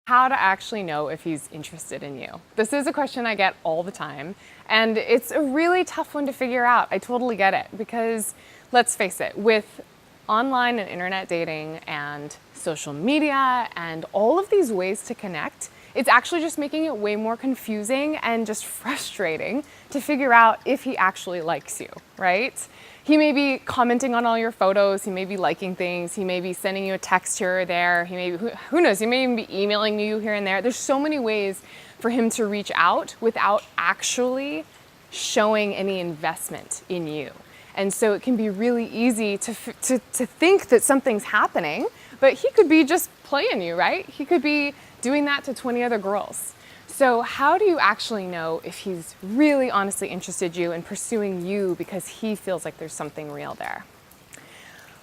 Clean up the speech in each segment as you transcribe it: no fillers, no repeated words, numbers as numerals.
How to actually know if he's interested in you. This is a question I get all the time, and it's a really tough one to figure out. I totally get it, because let's face it, with online and internet dating and social media and all of these ways to connect, it's actually just making it way more confusing and just frustrating to figure out if he actually likes you, right? He may be commenting on all your photos, he may be liking things, he may be sending you a text here or there, he may be, who knows, he may even be emailing you here and there. There's so many ways for him to reach out without actually showing any investment in you. And so it can be really easy to think that something's happening, but he could be just playing you, right? He could be doing that to 20 other girls. So how do you actually know if he's really honestly interested in you and pursuing you because he feels like there's something real there?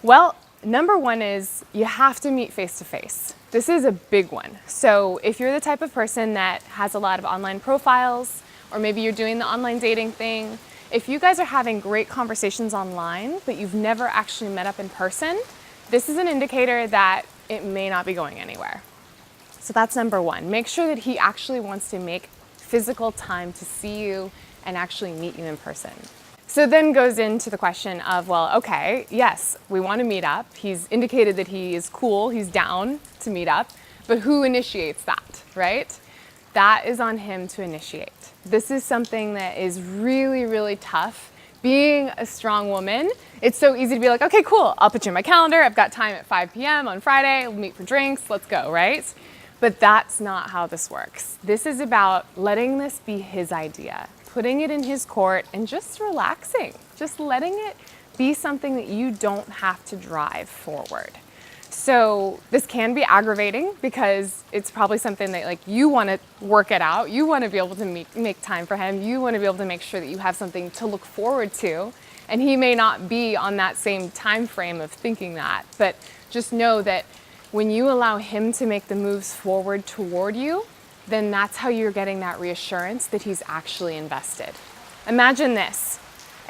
Well, number one is you have to meet face to face. This is a big one. So if you're the type of person that has a lot of online profiles, or maybe you're doing the online dating thing, if you guys are having great conversations online, but you've never actually met up in person, this is an indicator that it may not be going anywhere. So that's number one. Make sure that he actually wants to make physical time to see you and actually meet you in person. So then goes into the question of, well, okay, yes, we want to meet up. He's indicated that he is cool, he's down to meet up, but who initiates that, right? That is on him to initiate. This is something that is really, really tough. Being a strong woman, it's so easy to be like, okay, cool, I'll put you in my calendar. I've got time at 5 p.m. on Friday. We'll meet for drinks. Let's go, right? But that's not how this works. This is about letting this be his idea, putting it in his court and just relaxing, just letting it be something that you don't have to drive forward. So this can be aggravating because it's probably something that like you want to work it out. You want to be able to make time for him. You want to be able to make sure that you have something to look forward to. And he may not be on that same time frame of thinking that, but just know that when you allow him to make the moves forward toward you, then that's how you're getting that reassurance that he's actually invested. Imagine this.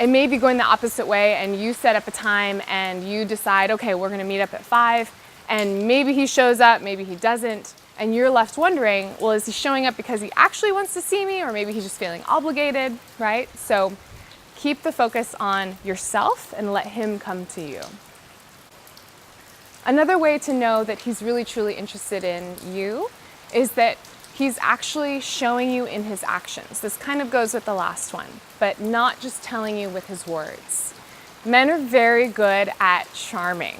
It may be going the opposite way and you set up a time and you decide, okay, we're gonna meet up at 5, and maybe he shows up, maybe he doesn't, and you're left wondering, well, is he showing up because he actually wants to see me, or maybe he's just feeling obligated, right? So keep the focus on yourself and let him come to you. Another way to know that he's really truly interested in you is that he's actually showing you in his actions. This kind of goes with the last one, but not just telling you with his words. Men are very good at charming,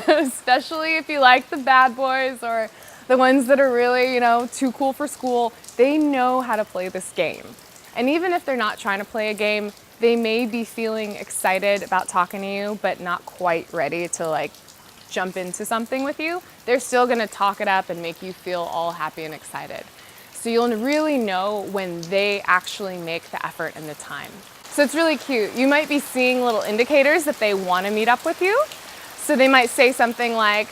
especially if you like the bad boys or the ones that are really, too cool for school. They know how to play this game. And even if they're not trying to play a game, they may be feeling excited about talking to you, but not quite ready to jump into something with you. They're still gonna talk it up and make you feel all happy and excited. So you'll really know when they actually make the effort and the time. So it's really cute. You might be seeing little indicators that they wanna meet up with you. So they might say something like,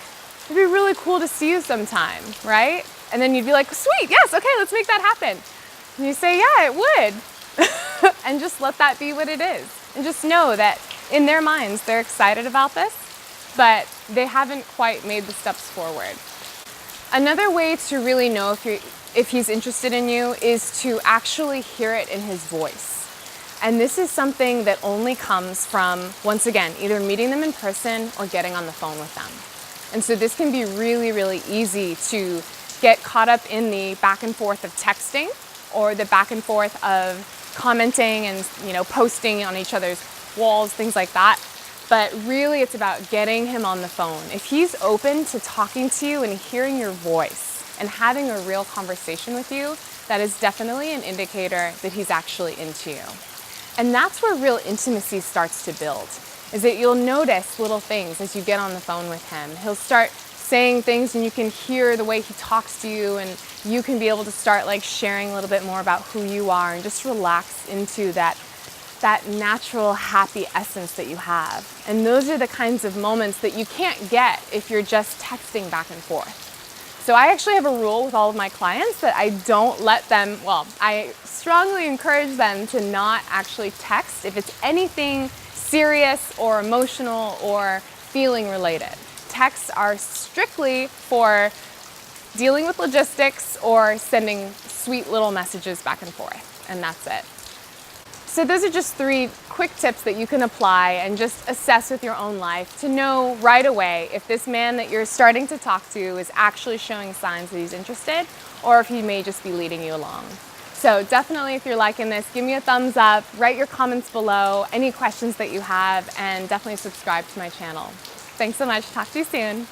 it'd be really cool to see you sometime, right? And then you'd be like, sweet, yes, okay, let's make that happen. And you say, yeah, it would. And just let that be what it is. And just know that in their minds, they're excited about this, but they haven't quite made the steps forward. Another way to really know if he's interested in you is to actually hear it in his voice. And this is something that only comes from, once again, either meeting them in person or getting on the phone with them. And so this can be really, really easy to get caught up in the back and forth of texting or the back and forth of commenting and posting on each other's walls, things like that. But really it's about getting him on the phone. If he's open to talking to you and hearing your voice and having a real conversation with you, that is definitely an indicator that he's actually into you. And that's where real intimacy starts to build, is that you'll notice little things as you get on the phone with him. He'll start saying things and you can hear the way he talks to you, and you can be able to start sharing a little bit more about who you are and just relax into that natural happy essence that you have. And those are the kinds of moments that you can't get if you're just texting back and forth. So I actually have a rule with all of my clients that I don't let them, I strongly encourage them to not actually text if it's anything serious or emotional or feeling related. Texts are strictly for dealing with logistics or sending sweet little messages back and forth, and that's it. So those are just 3 quick tips that you can apply and just assess with your own life to know right away if this man that you're starting to talk to is actually showing signs that he's interested, or if he may just be leading you along. So definitely, if you're liking this, give me a thumbs up, write your comments below, any questions that you have, and definitely subscribe to my channel. Thanks so much. Talk to you soon.